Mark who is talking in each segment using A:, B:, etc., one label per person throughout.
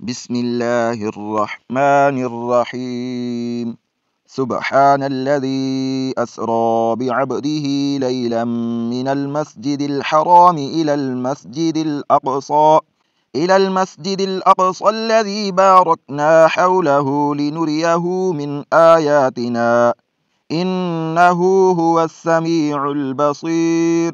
A: بسم الله الرحمن الرحيم. سبحان الذي أسرى بعبده ليلا من المسجد الحرام إلى المسجد الأقصى الذي باركنا حوله لنريه من آياتنا إنه هو السميع البصير.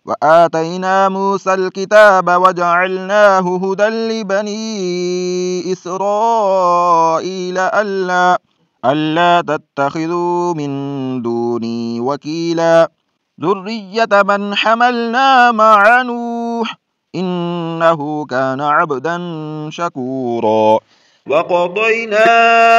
A: وآتينا موسى الكتاب وجعلناه هدى لبني إسرائيل ألا تتخذوا من دوني وكيلا ذرية من حملنا مع نوح إنه كان عبدا شكورا. وقضينا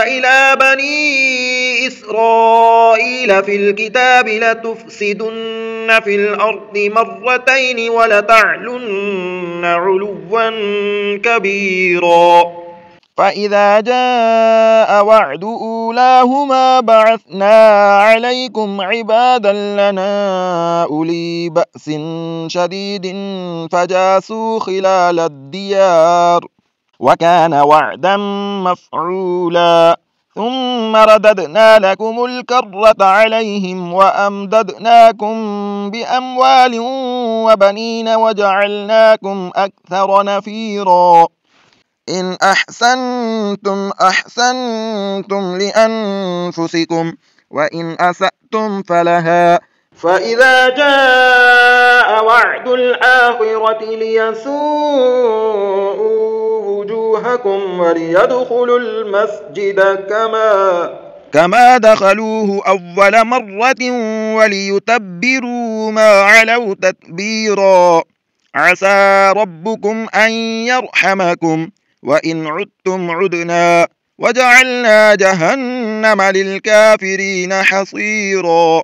A: إلى بني إسرائيل في الكتاب لتفسدن في الأرض مرتين ولتعلن علوا كبيرا. فإذا جاء وعد أولاهما بعثنا عليكم عبادا لنا أولي بأس شديد فجاسوا خلال الديار وكان وعدا مفعولا. ثم رددنا لكم الكرة عليهم وأمددناكم بأموال وبنين وجعلناكم أكثر نفيرا. إن أحسنتم أحسنتم لأنفسكم وإن أسأتم فلها. فإذا جاء وعد الآخرة ليسوءوا وجوهكم وليدخلوا المسجد كما دخلوه أول مرة وليتبروا ما علوا تتبيرا. عسى ربكم أن يرحمكم وإن عدتم عدنا وجعلنا جهنم للكافرين حصيرا.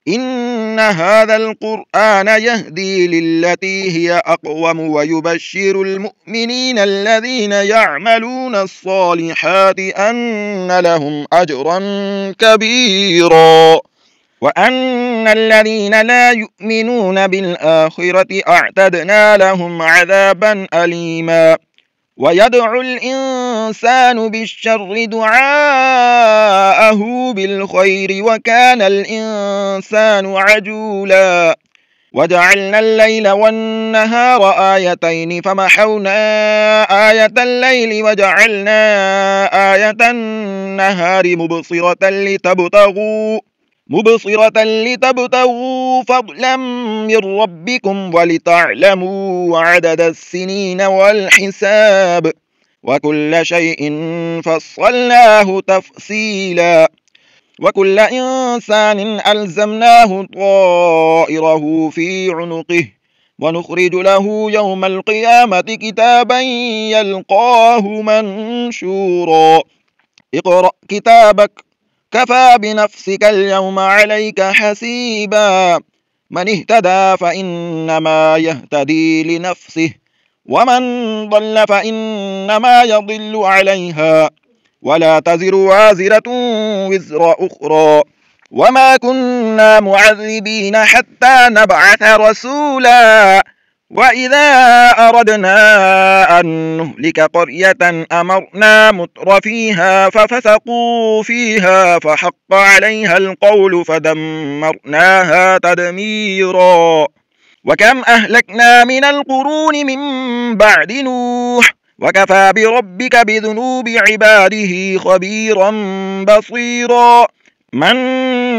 A: إن هذا القرآن يهدي للتي هي أقوم ويبشر المؤمنين الذين يعملون الصالحات أن لهم أجرا كبيرا وأن الذين لا يؤمنون بالآخرة أعتدنا لهم عذابا أليما. ويدعو الإنسان بالشر دعاءه بالخير وكان الإنسان عجولا. وجعلنا الليل والنهار آيتين فمحونا آية الليل وجعلنا آية النهار مبصرة لتبتغوا فضلا من ربكم ولتعلموا عدد السنين والحساب وكل شيء فصلناه تفصيلا. وكل إنسان ألزمناه طائره في عنقه ونخرج له يوم القيامة كتابا يلقاه منشورا. اقرأ كتابك كفى بنفسك اليوم عليك حسيبا. من اهتدى فإنما يهتدي لنفسه ومن ضل فإنما يضل عليها ولا تزر وازرة وزر أخرى وما كنا معذبين حتى نبعث رسولا. وإذا أردنا أن نهلك قرية أمرنا متر فيها ففسقوا فيها فحق عليها القول فدمرناها تدميرا. وكم أهلكنا من القرون من بعد نوح وكفى بربك بذنوب عباده خبيرا بصيرا. من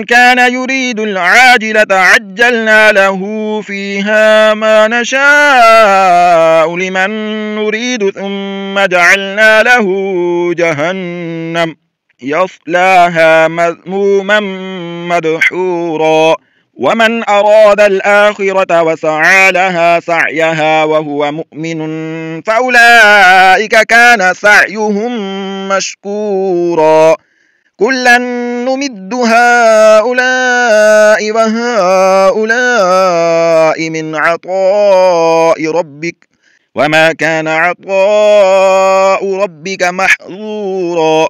A: كان يريد العاجلة عجلنا له فيها ما نشاء لمن نريد ثم جعلنا له جهنم يصلاها مذموما مدحورا. ومن أراد الآخرة وسعى لها سعيها وهو مؤمن فأولئك كان سعيهم مشكورا. كلا نمد هؤلاء وهؤلاء من عطاء ربك وما كان عطاء ربك محظورا.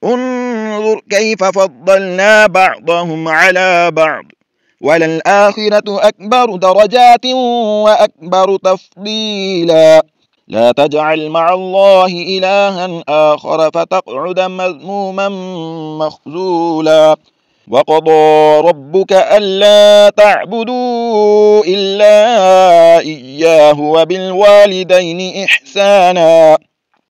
A: انظر كيف فضلنا بعضهم على بعض وللآخرة أكبر درجات وأكبر تفضيلا. لا تجعل مع الله إلها آخر فتقعد مذموما مخذولا وقضى ربك ألا تعبدوا إلا إياه وبالوالدين إحسانا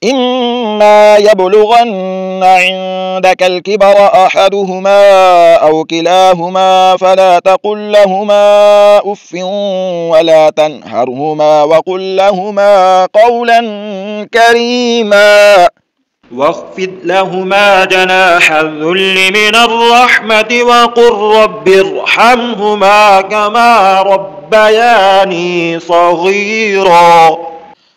A: إما يبلغن عندك الكبر أحدهما أو كلاهما فلا تقل لهما أف ولا تنهرهما وقل لهما قولا كريما
B: واخفض لهما جناح الذل من الرحمة وقل رب ارحمهما كما ربياني صغيرا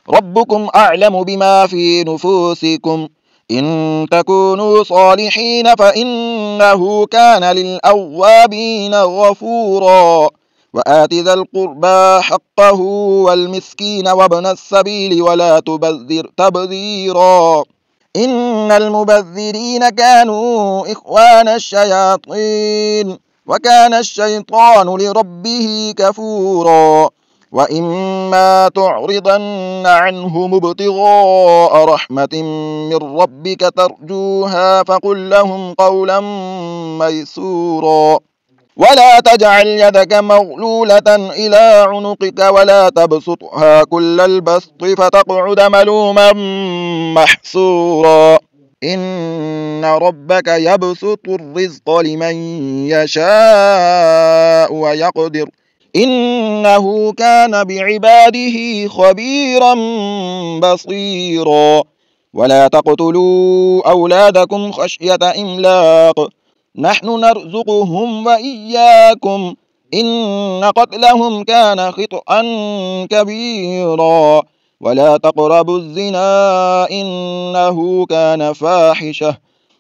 A: ربكم أعلم بما في نفوسكم إن تكونوا صالحين فإنه كان للأوابين غفورا وآت ذا القربى حقه والمسكين وابن السبيل ولا تبذر تبذيرا إن المبذرين كانوا إخوان الشياطين وكان الشيطان لربه كفورا وإما تعرضن عنهم ابتغاء رحمة من ربك ترجوها فقل لهم قولا ميسورا ولا تجعل يدك مغلولة إلى عنقك ولا تبسطها كل البسط فتقعد ملوما محسورا إن ربك يبسط الرزق لمن يشاء ويقدر إنه كان بعباده خبيرا بصيرا ولا تقتلوا أولادكم خشية إملاق نحن نرزقهم وإياكم إن قتلهم كان خطأ كبيرا ولا تقربوا الزنا إنه كان فاحشة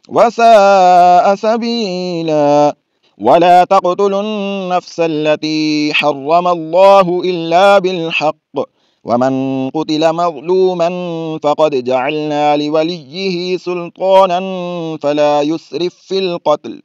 A: وساء سبيلا ولا تقتلوا النفس التي حرم الله إلا بالحق ومن قتل مظلوما فقد جعلنا لوليه سلطانا فلا يسرف في القتل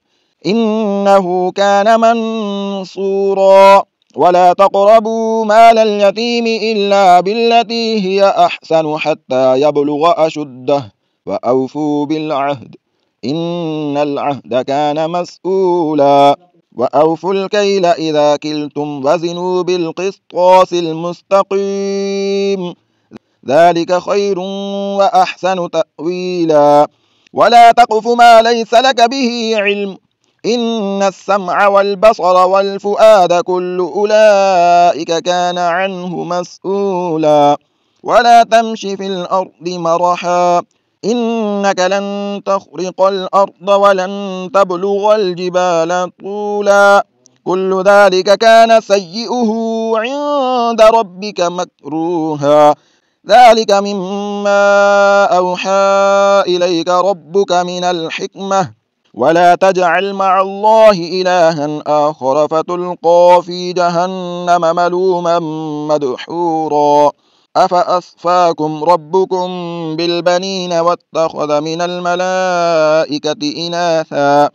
A: إنه كان منصورا ولا تقربوا مال اليتيم إلا بالتي هي أحسن حتى يبلغ أشده وأوفوا بالعهد إن العهد كان مسؤولا وأوفوا الكيل إذا كلتم وزنوا بالقسطاس المستقيم ذلك خير وأحسن تأويلا ولا تقف ما ليس لك به علم إن السمع والبصر والفؤاد كل أولئك كان عنه مسؤولا ولا تمش في الأرض مرحا إنك لن تخرق الأرض ولن تبلغ الجبال طولا كل ذلك كان سيئه عند ربك مكروها ذلك مما أوحى إليك ربك من الحكمة ولا تجعل مع الله إلها آخر فتلقى في جهنم ملوما مدحورا أفأصفاكم ربكم بالبنين واتخذ من الملائكة إناثا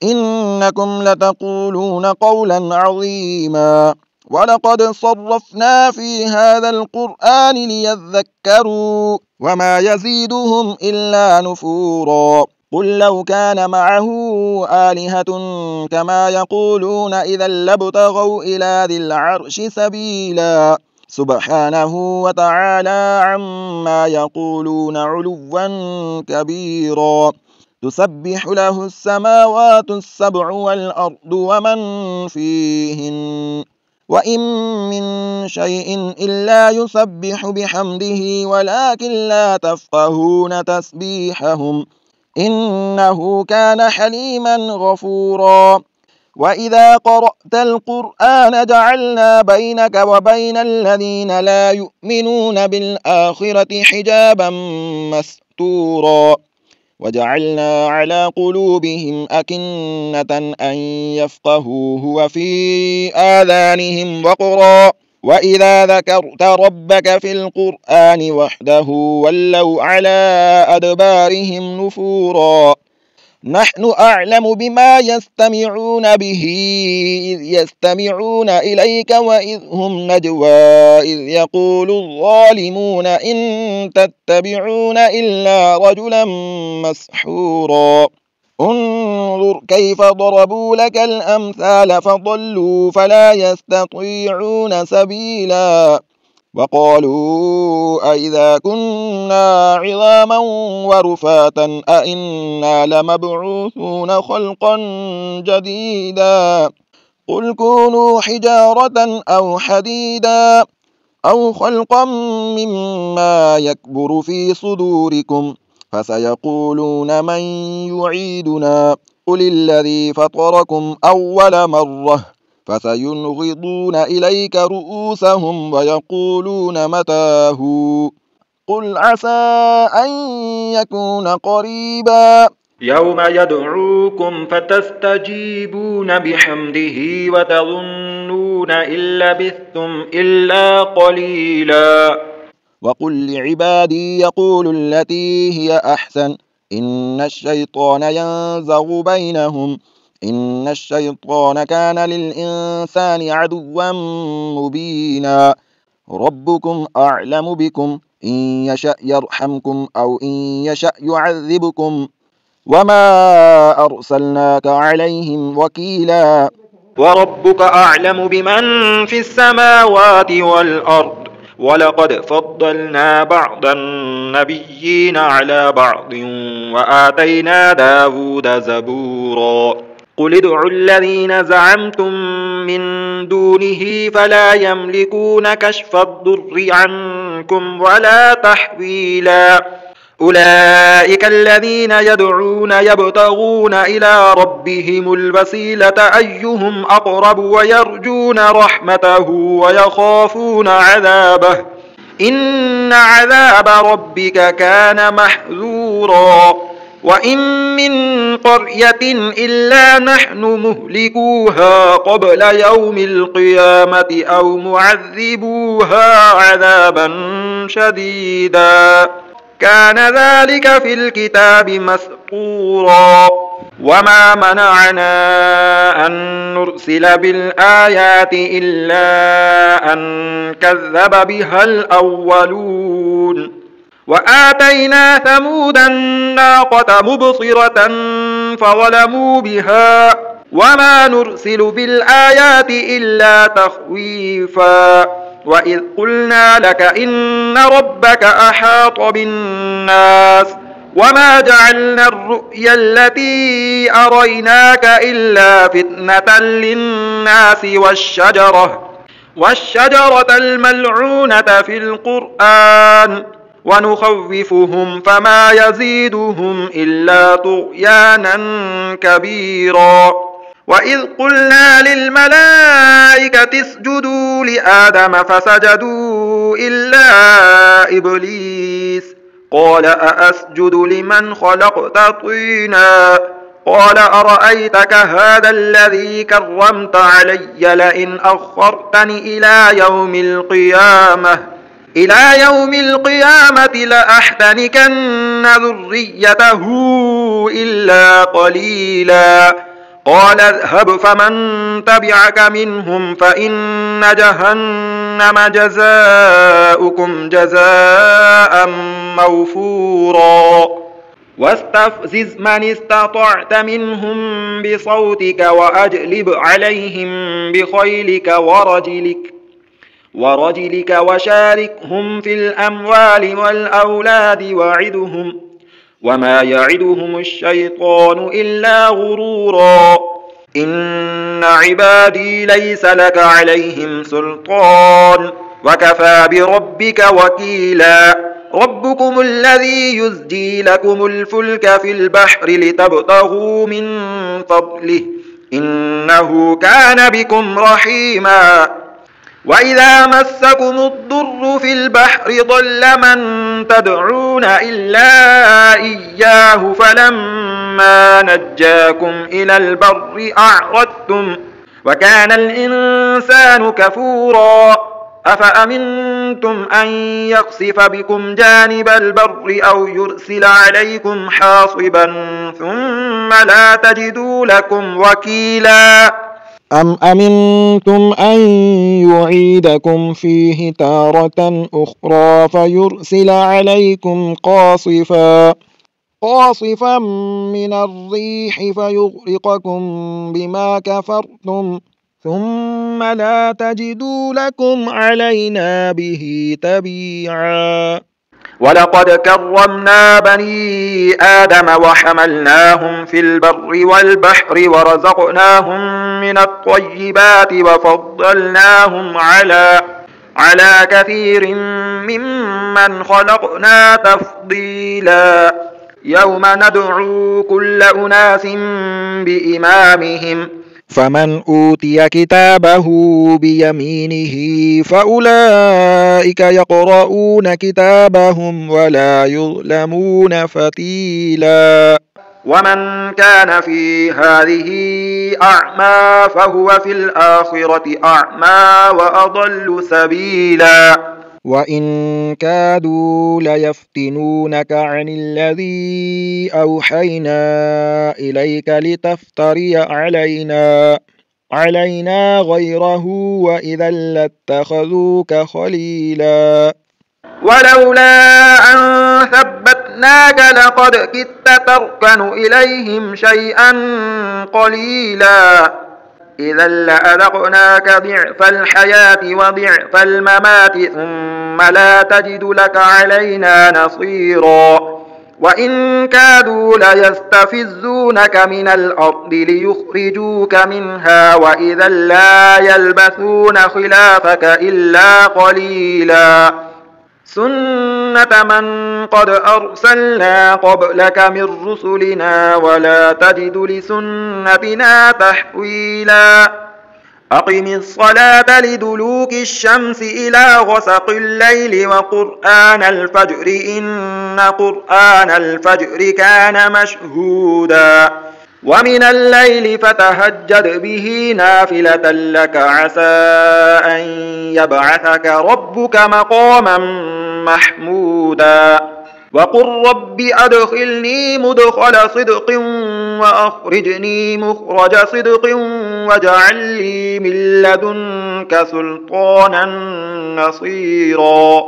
A: إنكم لتقولون قولا عظيما ولقد صرفنا في هذا القرآن ليذكروا وما يزيدهم إلا نفورا قل لو كان معه آلهة كما يقولون إذا لابتغوا إلى ذي العرش سبيلا سبحانه وتعالى عما يقولون علوا كبيرا تسبح له السماوات السبع والأرض ومن فيهن وإن من شيء إلا يسبح بحمده ولكن لا تفقهون تسبيحهم إنه كان حليما غفورا وإذا قرأت القرآن جعلنا بينك وبين الذين لا يؤمنون بالآخرة حجابا مستورا وجعلنا على قلوبهم أكنة أن يفقهوه وفي آذانهم وقرا وإذا ذكرت ربك في القرآن وحده ولوا على أدبارهم نفورا نحن أعلم بما يستمعون به إذ يستمعون إليك وإذ هم نجوى إذ يقول الظالمون إن تتبعون إلا رجلا مسحورا انظر كيف ضربوا لك الأمثال فضلوا فلا يستطيعون سبيلا وقالوا أئذا كنا عظاما ورفاتا أئنا لمبعوثون خلقا جديدا قل كونوا حجارة أو حديدا أو خلقا مما يكبر في صدوركم فسيقولون من يعيدنا قل الذي فطركم أول مرة فسينغضون إليك رؤوسهم ويقولون متاه قل عسى أن يكون قريبا
B: يوم يدعوكم فتستجيبون بحمده وتظنون إن لبثتم إلا قليلا
A: وقل لعبادي يقولوا التي هي أحسن إن الشيطان ينزغ بينهم إن الشيطان كان للإنسان عدوا مبينا ربكم أعلم بكم إن يشأ يرحمكم أو إن يشأ يعذبكم وما أرسلناك عليهم وكيلا
B: وربك أعلم بمن في السماوات والأرض ولقد فضلنا بعض النبيين على بعض وآتينا داود زبورا قل ادعوا الذين زعمتم من دونه فلا يملكون كشف الضر عنكم ولا تحويلا أولئك الذين يدعون يبتغون إلى ربهم الوسيلة أيهم أقرب ويرجون رحمته ويخافون عذابه إن عذاب ربك كان محذورا وإن من قرية إلا نحن مهلكوها قبل يوم القيامة أو معذبوها عذابا شديدا كان ذلك في الكتاب مسطورا وما منعنا أن نرسل بالآيات إلا أن كذب بها الأولون وآتينا ثمود الناقة مبصرة فظلموا بها وما نرسل بالآيات إلا تخويفا وإذ قلنا لك إن ربك أحاط بالناس وما جعلنا الرؤيا التي أريناك إلا فتنة للناس والشجرة الملعونة في القرآن ونخوفهم فما يزيدهم إلا طغيانا كبيرا وإذ قلنا للملائكة اسجدوا لآدم فسجدوا إلا إبليس قال أأسجد لمن خلقت طينا قال أرأيتك هذا الذي كرمت علي لئن أخرتني إلى يوم القيامة لأحتنكن ذريته إلا قليلا قال اذهب فمن تبعك منهم فإن جهنم جزاؤكم جزاء موفورا واستفزز من استطعت منهم بصوتك وأجلب عليهم بخيلك ورجلك وشاركهم في الأموال والأولاد وعدهم وما يعدهم الشيطان إلا غرورا إن عبادي ليس لك عليهم سلطان وكفى بربك وكيلا ربكم الذي يزجي لكم الفلك في البحر لتبتغوا من فضله إنه كان بكم رحيما وإذا مسكم الضر في البحر ضل من تدعون إلا إياه فلما نجاكم إلى البر أعرضتم وكان الإنسان كفورا أفأمنتم أن يخسف بكم جانب البر أو يرسل عليكم حاصبا ثم لا تجدوا لكم وكيلا
A: أم أمنتم أن يعيدكم فيه تارة أخرى فيرسل عليكم قاصفا من الريح فيغرقكم بما كفرتم ثم لا تجدوا لكم علينا به تبيعا
B: ولقد كرمنا بني آدم وحملناهم في البر والبحر ورزقناهم من الطيبات وفضلناهم على كثير ممن خلقنا تفضيلا يوم ندعو كل أناس بإمامهم
A: فمن أوتي كتابه بيمينه فأولئك يقرؤون كتابهم ولا يظلمون فتيلا
B: ومن كان في هذه أعمى فهو في الآخرة أعمى وأضل سبيلا
A: وإن كادوا ليفتنونك عن الذي أوحينا إليك لتفتري علينا غيره وإذا لاتخذوك خليلا
B: ولولا أن ثبتناك لقد كدت تركن إليهم شيئا قليلا إذا لأذقناك ضعف الحياة وضعف الممات ثم لا تجد لك علينا نصيرا وإن كادوا ليستفزونك من الأرض ليخرجوك منها وإذا لا يلبثون خلافك إلا قليلا سنة من قد أرسلنا قبلك من رسلنا ولا تجد لسنتنا تحويلا أقم الصلاة لدلوك الشمس إلى غسق الليل وقرآن الفجر إن قرآن الفجر كان مشهودا ومن الليل فتهجد به نافلة لك عسى أن يبعثك ربك مقاما محمودا وقل رب أدخلني مدخل صدق وأخرجني مخرج صدق واجعل لي من لدنك سلطانا نصيرا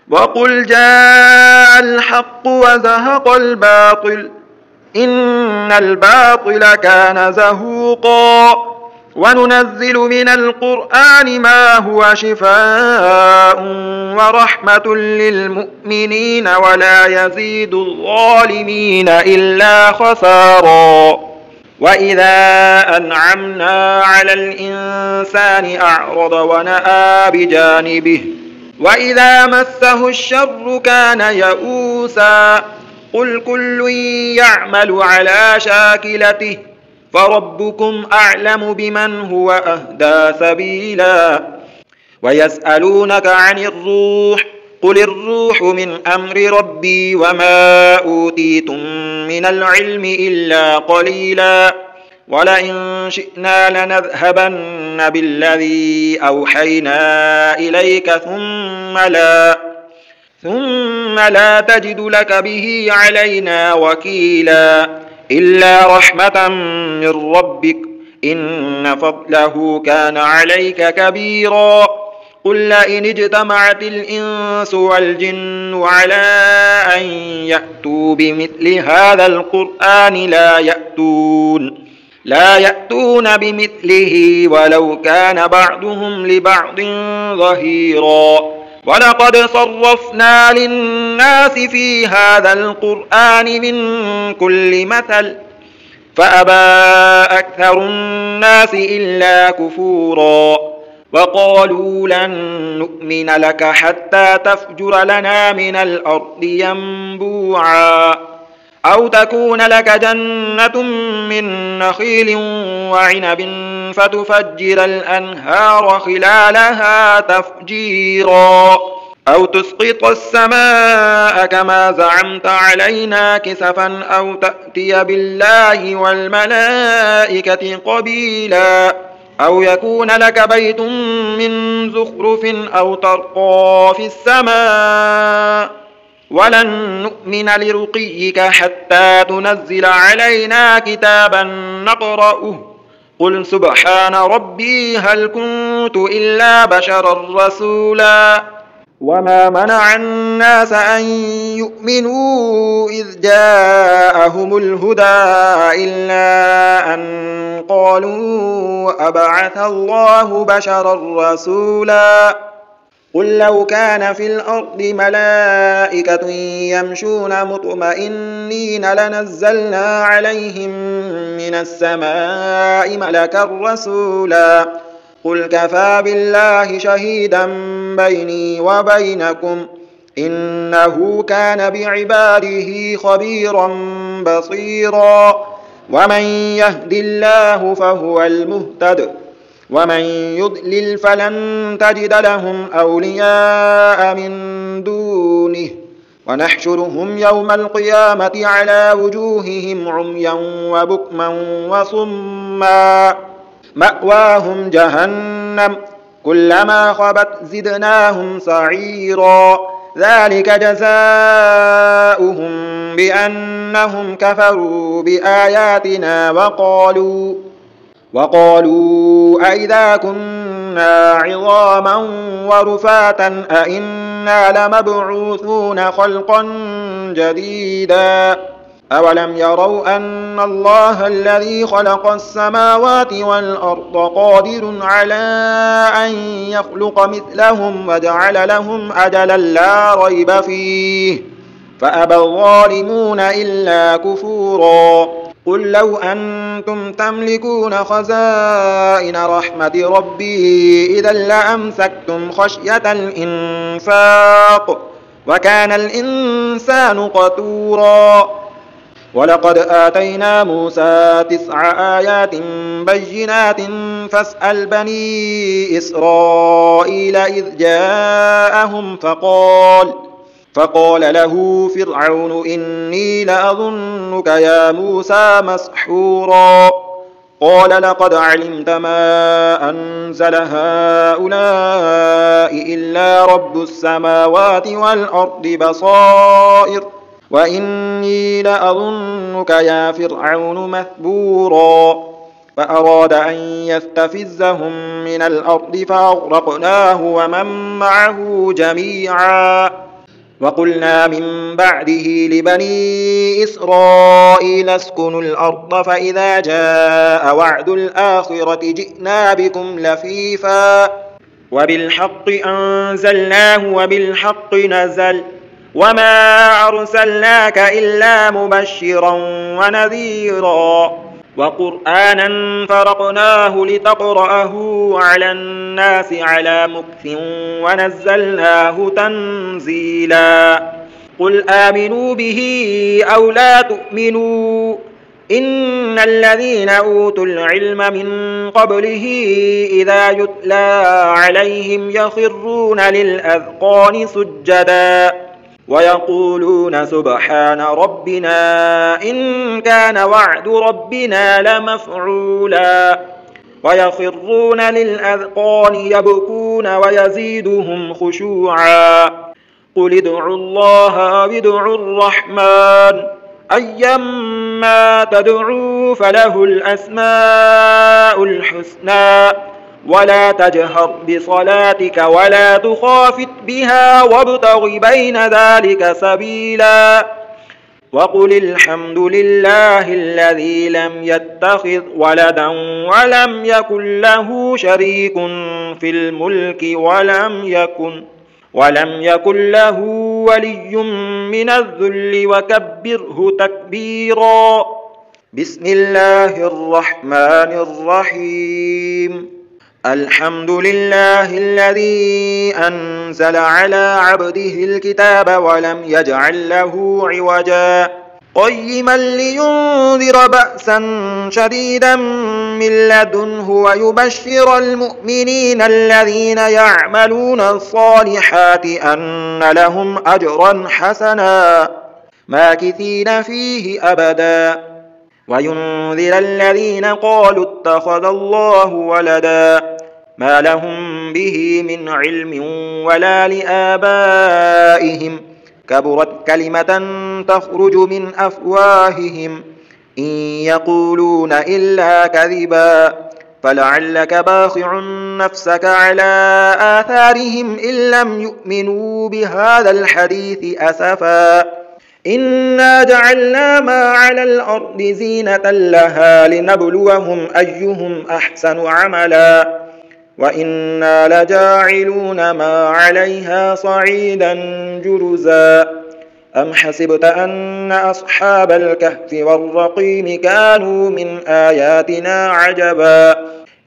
B: وقل جاء الحق وزهق الباطل إن الباطل كان زهوقا وننزل من القرآن ما هو شفاء ورحمة للمؤمنين ولا يزيد الظالمين إلا خسارا وإذا أنعمنا على الإنسان أعرض ونأى بجانبه وإذا مسه الشر كان يئوسا قل كل يعمل على شاكلته فربكم أعلم بمن هو أهدى سبيلا ويسألونك عن الروح قل الروح من أمر ربي وما أوتيتم من العلم إلا قليلا ولئن شئنا لنذهبن بالذي أوحينا إليك ثم لا تجد لك به علينا وكيلا إلا رحمة من ربك إن فضله كان عليك كبيرا قل لئن اجتمعت الإنس والجن على أن يأتوا بمثل هذا القرآن لا يأتون بمثله ولو كان بعضهم لبعض ظهيرا ولقد صرفنا للناس في هذا القرآن من كل مثل فأبى أكثر الناس إلا كفورا وقالوا لن نؤمن لك حتى تفجر لنا من الأرض ينبوعا أو تكون لك جنة من نخيل وعنب فتفجر الأنهار خلالها تفجيرا أو تسقط السماء كما زعمت علينا كسفا أو تأتي بالله والملائكة قبيلا أو يكون لك بيت من زخرف أو ترقى في السماء ولن نؤمن لرقيك حتى تنزل علينا كتابا نقرأه قل سبحان ربي هل كنت إلا بشرا رسولا وما منع الناس أن يؤمنوا إذ جاءهم الهدى إلا أن قالوا أبعث الله بشرا رسولا قل لو كان في الأرض ملائكة يمشون مطمئنين لنزلنا عليهم من السماء ملكا رسولا قل كفى بالله شهيدا بيني وبينكم إنه كان بعباده خبيرا بصيرا ومن يهد الله فهو المهتد ومن يضلل فلن تجد لهم أولياء من دونه ونحشرهم يوم القيامة على وجوههم عميا وبكما وصما مأواهم جهنم كلما خبت زدناهم سعيرا ذلك جزاؤهم بأنهم كفروا بآياتنا وقالوا أئذا كنا عظاما ورفاتا أئنا لمبعوثون خلقا جديدا أولم يروا أن الله الذي خلق السماوات والأرض قادر على أن يخلق مثلهم وجعل لهم أجلا لا ريب فيه فأبى الظالمون إلا كفورا قل لو أنتم تملكون خزائن رحمة ربي إذا لأمسكتم خشية الإنفاق وكان الإنسان قتورا ولقد آتينا موسى 9 آيات بينات فاسأل بني إسرائيل إذ جاءهم فقال له فرعون إني لأظنك يا موسى مسحورا قال لقد علمت ما أنزل هؤلاء إلا رب السماوات والأرض بصائر وإني لأظنك يا فرعون مثبورا فأراد أن يستفزهم من الأرض فأغرقناه ومن معه جميعا وقلنا من بعده لبني إسرائيل اسكنوا الأرض فإذا جاء وعد الآخرة جئنا بكم لفيفا وبالحق أنزلناه وبالحق نزل وما أرسلناك إلا مبشرا ونذيرا وقرآنا فرقناه لتقرأه على الناس على مكث ونزلناه تنزيلا قل آمنوا به أو لا تؤمنوا إن الذين أوتوا العلم من قبله إذا يتلى عليهم يخرون للأذقان سجدا ويقولون سبحان ربنا إن كان وعد ربنا لمفعولا ويخرون للأذقان يبكون ويزيدهم خشوعا قل ادعوا الله أو ادعوا الرحمن أيما تدعوا فله الأسماء الحسنى ولا تجهر بصلاتك ولا تخافت بها وابتغ بين ذلك سبيلا وقل الحمد لله الذي لم يتخذ ولدا ولم يكن له شريك في الملك ولم يكن له ولي من الذل وكبره تكبيرا بسم الله الرحمن الرحيم الحمد لله الذي أنزل على عبده الكتاب ولم يجعل له عوجا قيما لينذر بأسا شديدا من لدنه ويبشر المؤمنين الذين يعملون الصالحات أن لهم أجرا حسنا ماكثين فيه أبدا وينذر الذين قالوا اتخذ الله ولدا ما لهم به من علم ولا لآبائهم كبرت كلمة تخرج من أفواههم إن يقولون إلا كذبا فلعلك باخع نفسك على آثارهم إن لم يؤمنوا بهذا الحديث أسفا إنا جعلنا ما على الأرض زينة لها لنبلوهم أيهم أحسن عملا وإنا لجاعلون ما عليها صعيدا جرزا أم حسبت أن أصحاب الكهف والرقيم كانوا من آياتنا عجبا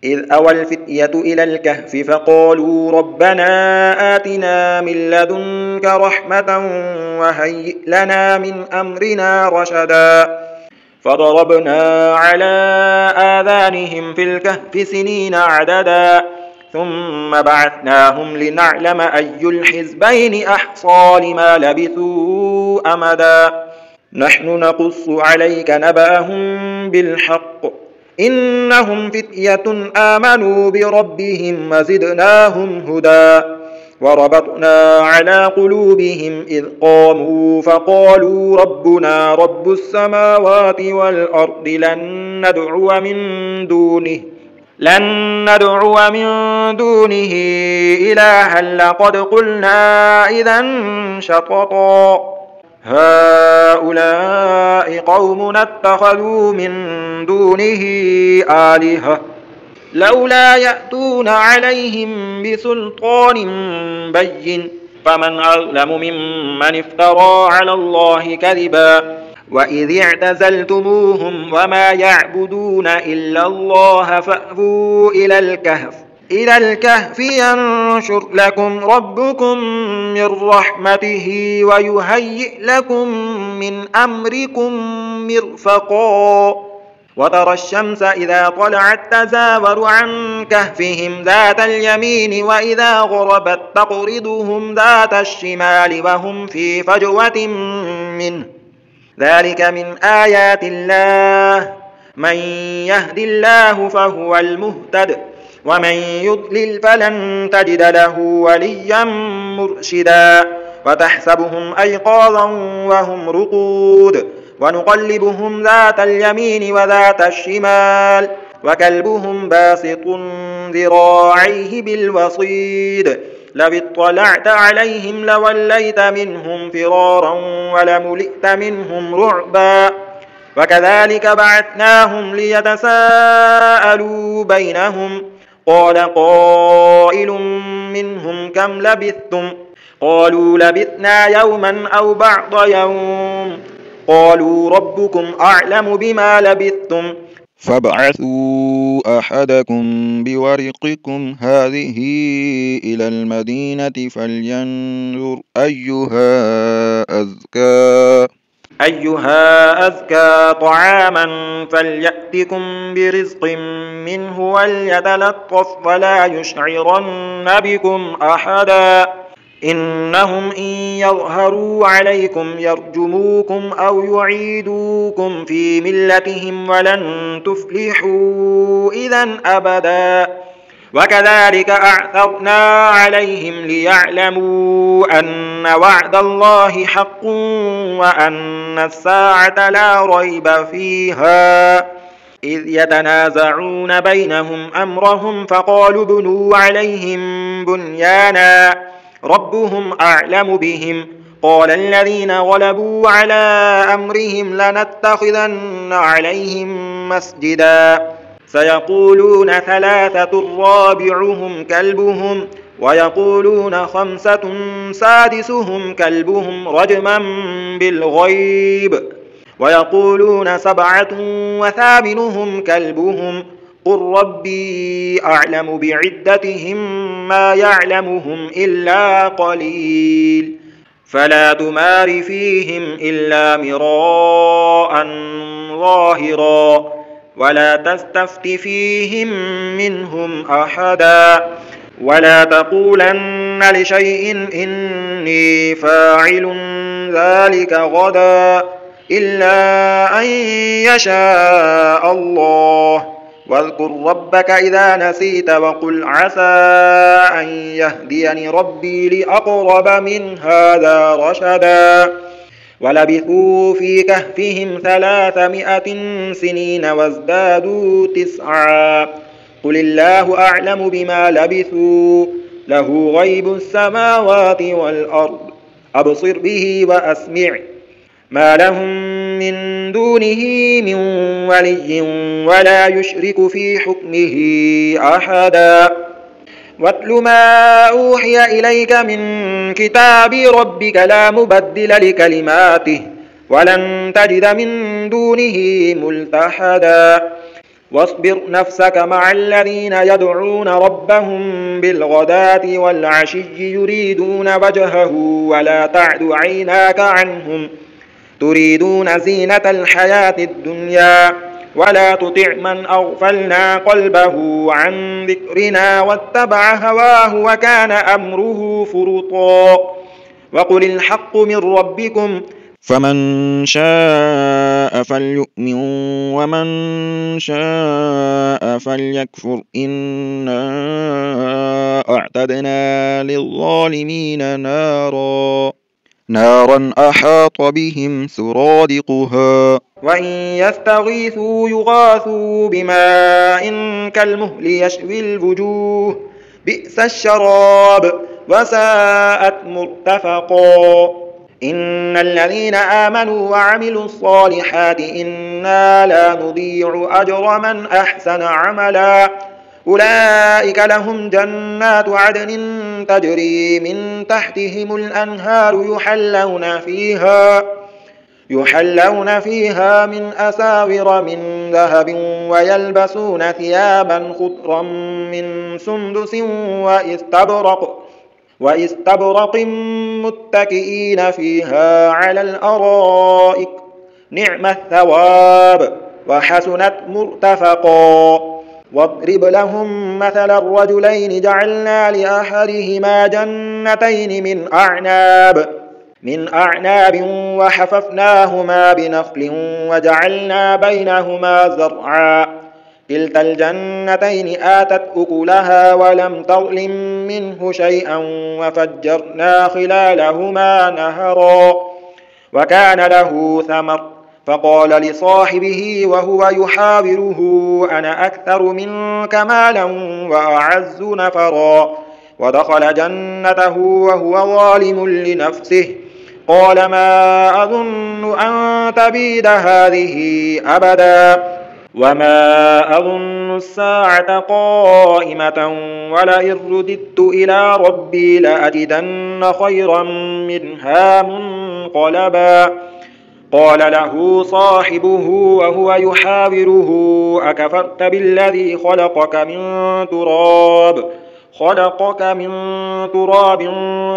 B: إذ أوى الفتية إلى الكهف فقالوا ربنا آتنا من لدنك رحمة وهيئ لنا من أمرنا رشدا فضربنا على آذانهم في الكهف سنين عددا ثم بعثناهم لنعلم أي الحزبين أحصى لما لبثوا أمدا نحن نقص عليك نبأهم بالحق إنهم فتية آمنوا بربهم وزدناهم هدى وربطنا على قلوبهم إذ قاموا فقالوا ربنا رب السماوات والأرض لن ندعو من دونه إلها لقد قلنا إذا شططا هؤلاء قومنا اتخذوا من دونه آلهة لولا يأتون عليهم بسلطان بين فمن أظلم ممن افترى على الله كذبا وإذ اعتزلتموهم وما يعبدون إلا الله فأووا إلى الكهف ينشر لكم ربكم من رحمته ويهيئ لكم من أمركم مرفقا وترى الشمس إذا طلعت تزاور عن كهفهم ذات اليمين وإذا غربت تقرضهم ذات الشمال وهم في فجوة منه ذلك من آيات الله من يهد الله فهو المهتد ومن يضلل فلن تجد له وليا مرشدا وتحسبهم أيقاظا وهم رقود ونقلبهم ذات اليمين وذات الشمال وكلبهم باسط ذراعيه بالوصيد لو اطلعت عليهم لوليت منهم فرارا ولملئت منهم رعبا وكذلك بعثناهم ليتساءلوا بينهم قال قائل منهم كم لبثتم قالوا لبثنا يوما أو بعض يوم قالوا ربكم أعلم بما لبثتم
A: فابعثوا أحدكم بورقكم هذه إلى المدينة فلينظر أيها أزكى طعاما فليأتكم برزق منه وليتلطف ولا يشعرن بكم أحدا إنهم إن يظهروا عليكم يرجموكم أو يعيدوكم في ملتهم ولن تفلحوا إذا أبدا وكذلك أعثرنا عليهم ليعلموا أن وعد الله حق وأن الساعة لا ريب فيها إذ يتنازعون بينهم أمرهم فقالوا بنوا عليهم بنيانا ربهم أعلم بهم قال الذين غلبوا على أمرهم لنتخذن عليهم مسجدا سيقولون ثلاثة رابعهم كلبهم ويقولون خمسة سادسهم كلبهم رجما بالغيب ويقولون سبعة وثامنهم كلبهم قل ربي أعلم بعدتهم ما يعلمهم إلا قليل فلا تمار فيهم إلا مراء ظاهرا ولا تستفت فيهم منهم أحدا ولا تقولن لشيء إني فاعل ذلك غدا
B: إلا أن يشاء الله. واذكر ربك إذا نسيت وقل عسى أن يهديني ربي لأقرب من هذا رشدا. ولبثوا في كهفهم 300 سنين وازدادوا 9. قل الله أعلم بما لبثوا له غيب السماوات والأرض أبصر به وأسمع ما لهم من دونه من ولي ولا يشرك في حكمه أحدا. واتل ما أوحي إليك من كتاب ربك لا مبدل لكلماته ولن تجد من دونه ملتحدا. واصبر نفسك مع الذين يدعون ربهم بالغداة والعشي يريدون وجهه ولا تعد عيناك عنهم تريدون زينة الحياة الدنيا ولا تطع من أغفلنا قلبه عن ذكرنا واتبع هواه وكان أمره فرطا. وقل الحق من ربكم
A: فمن شاء فليؤمن ومن شاء فليكفر إنا أعتدنا للظالمين نارا أحاط بهم سرادقها
B: وإن يستغيثوا يغاثوا بماء كالمهل يشوي الوجوه بئس الشراب وساءت مرتفقا. إن الذين آمنوا وعملوا الصالحات إنا لا نضيع أجر من أحسن عملا. أولئك لهم جنات عدن تجري من تحتهم الأنهار يحلون فيها من أساور من ذهب ويلبسون ثيابا خضرا من سندس واستبرق متكئين فيها على الأرائك نعم الثواب وحسنت مرتفقا. واضرب لهم مثل الرجلين جعلنا لأحدهما جنتين من أعناب وحففناهما بنخل وجعلنا بينهما زرعا كلتا الجنتين آتت أكلها ولم تظلم منه شيئا وفجرنا خلالهما نهرا وكان له ثمر فقال لصاحبه وهو يحاوره أنا أكثر منك مالا وأعز نفرا. ودخل جنته وهو ظالم لنفسه قال ما أظن أن تبيد هذه أبدا وما أظن الساعة قائمة ولئن رددت إلى ربي لأجدن خيرا منها منقلبا. قال له صاحبه وهو يحاوره أكفرت بالذي خلقك من تراب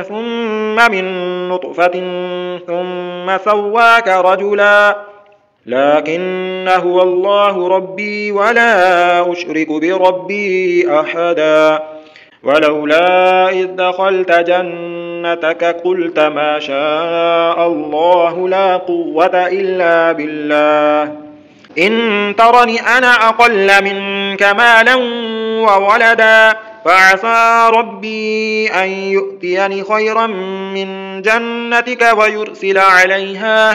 B: ثم من نطفة ثم سواك رجلا لكن هو الله ربي ولا أشرك بربي أحدا. ولولا إذ دخلت جنتك قلت ما شاء الله لا قوة إلا بالله إن ترني أنا أقل منك مالا وولدا فعسى ربي أن يؤتيني خيرا من جنتك ويرسل عليها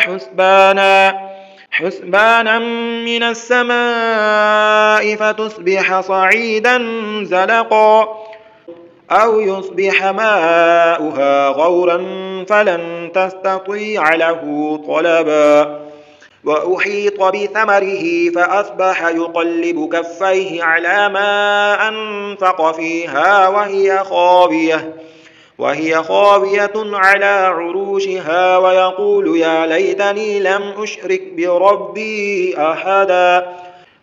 B: حسبانا من السماء فتصبح صعيدا زلقا أو يصبح ماؤها غورا فلن تستطيع له طلبا. وأحيط بثمره فأصبح يقلب كفيه على ما أنفق فيها وهي خاوية على عروشها ويقول يا ليتني لم أشرك بربي أحدا.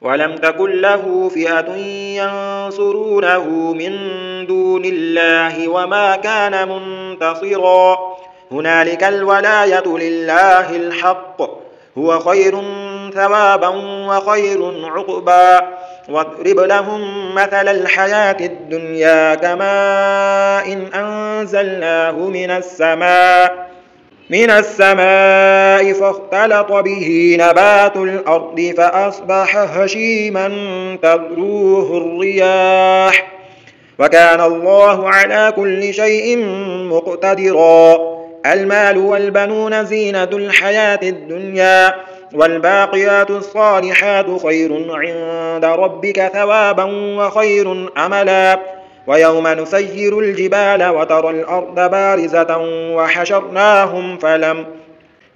B: ولم تكن له فئة ينصرونه من دون الله وما كان منتصرا. هنالك الولاية لله الحق هو خير ثوابا وخير عقبا. واضرب لهم مثل الحياة الدنيا كماء إن أنزلناه من السماء من السماء فاختلط به نبات الأرض فأصبح هشيما تذروه الرياح وكان الله على كل شيء مقتدرا. المال والبنون زينة الحياة الدنيا والباقيات الصالحات خير عند ربك ثوابا وخير أملا. ويوم نسير الجبال وترى الأرض بارزة وحشرناهم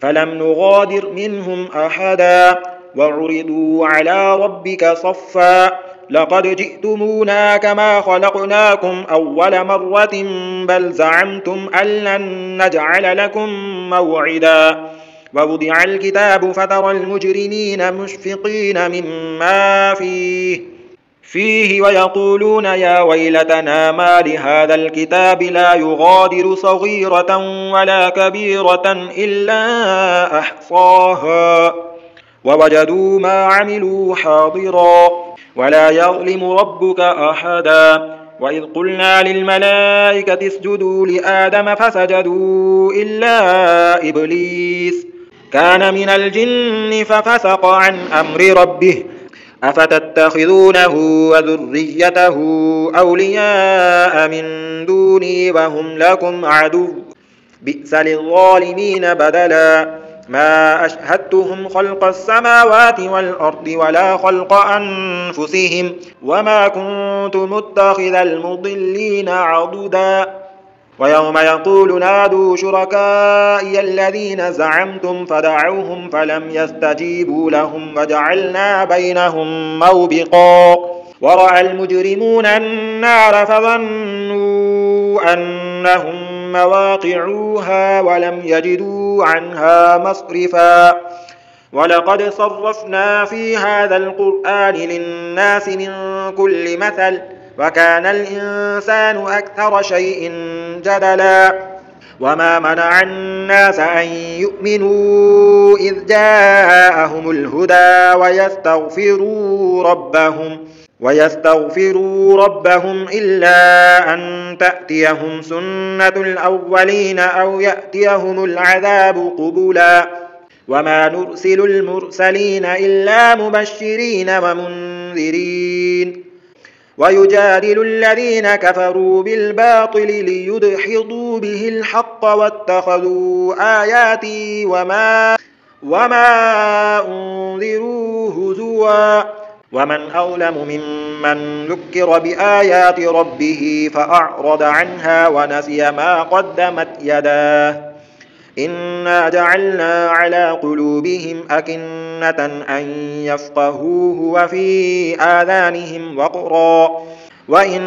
B: فلم نغادر منهم أحدا وعرضوا على ربك صفا لقد جئتمونا كما خلقناكم أول مرة بل زعمتم أن لن نجعل لكم موعدا. ووضع الكتاب فترى المجرمين مشفقين مما فيه ويقولون يا ويلتنا ما لهذا الكتاب لا يغادر صغيرة ولا كبيرة إلا أحصاها ووجدوا ما عملوا حاضرا ولا يظلم ربك أحدا. وإذ قلنا للملائكة اسجدوا لآدم فسجدوا إلا إبليس كان من الجن ففسق عن أمر ربه أفتتخذونه وذريته أولياء من دوني وهم لكم عدو بئس للظالمين بدلا. ما أشهدتهم خلق السماوات والأرض ولا خلق أنفسهم وما كنت متخذ المضلين عضدا. ويوم يقول نادوا شركائي الذين زعمتم فدعوهم فلم يستجيبوا لهم وجعلنا بينهم موبقا. ورأى المجرمون النار فظنوا أنهم مواقعوها ولم يجدوا عنها مصرفا. ولقد صرفنا في هذا القرآن للناس من كل مثل وكان الإنسان أكثر شيء جدلا. وما منع الناس أن يؤمنوا إذ جاءهم الهدى ويستغفروا ربهم إلا أن تأتيهم سنة الأولين أو يأتيهم العذاب قبلا. وما نرسل المرسلين إلا مبشرين ومنذرين ويجادل الذين كفروا بالباطل ليدحضوا به الحق واتخذوا آياتي وما أنذروا هزوا. ومن أظلم ممن ذكر بآيات ربه فأعرض عنها ونسي ما قدمت يداه إنا جعلنا على قلوبهم أكنة أن يفقهوه وفي آذانهم وقرا وإن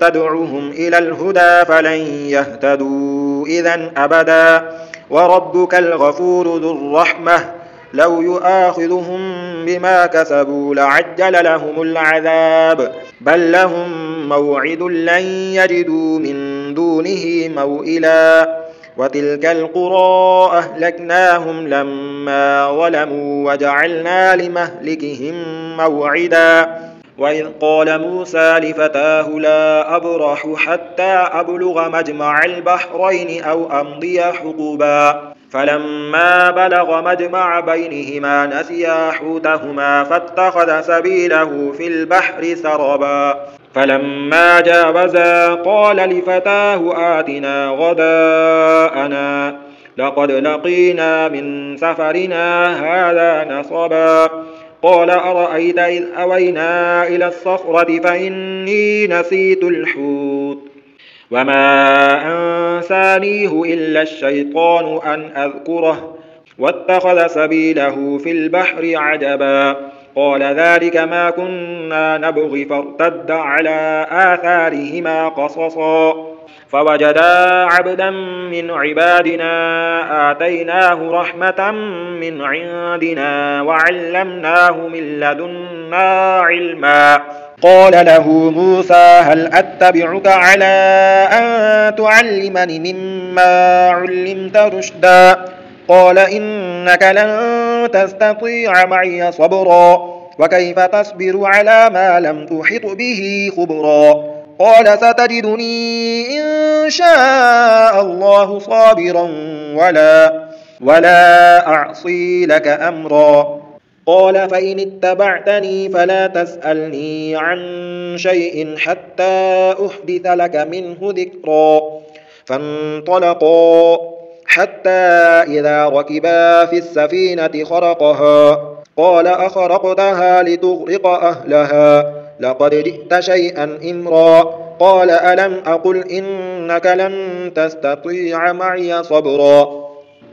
B: تدعوهم إلى الهدى فلن يهتدوا إذن أبدا. وربك الغفور ذو الرحمة لو يؤاخذهم بما كسبوا لعجل لهم العذاب بل لهم موعد لن يجدوا من دونه موئلا. وتلك القرى أهلكناهم لما ظلموا وجعلنا لمهلكهم موعدا. وإذ قال موسى لفتاه لا أبرح حتى أبلغ مجمع البحرين أو أمضي حقبا فلما بلغ مجمع بينهما نسيا حوتهما فاتخذ سبيله في البحر سربا فلما جاوزا قال لفتاه آتنا غداءنا لقد لقينا من سفرنا هذا نصبا قال أرأيت إذ أوينا إلى الصخرة فإني نسيت الحوت وما أنسانيه إلا الشيطان أن أذكره واتخذ سبيله في البحر عجبا قال ذلك ما كنا نبغي فارتد على آثارهما قصصا فوجدا عبدا من عبادنا آتيناه رحمة من عندنا وعلمناه من لدنا علما قال له موسى هل أتبعك على أن تعلمني مما علمت رشدا قال إنك لن تستطيع معي صبرا وكيف تصبر على ما لم تحط به خبرا قال ستجدني إن شاء الله صابرا ولا أعصي لك أمرا. قال فإن اتبعتني فلا تسألني عن شيء حتى أحدث لك منه ذكرا. فانطلقا حتى إذا ركبا في السفينة خرقها قال أخرقتها لتغرق أهلها لقد جئت شيئا إمرا. قال ألم أقل إنك لن تستطيع معي صبرا.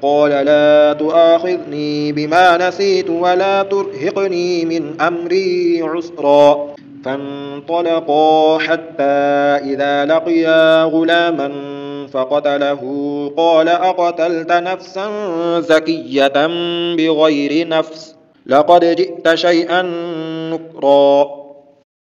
B: قال لا تؤاخذني بما نسيت ولا ترهقني من أمري عسرا. فانطلقا حتى إذا لقيا غلاما فقتله قال أقتلت نفسا زكية بغير نفس لقد جئت شيئا نكرا.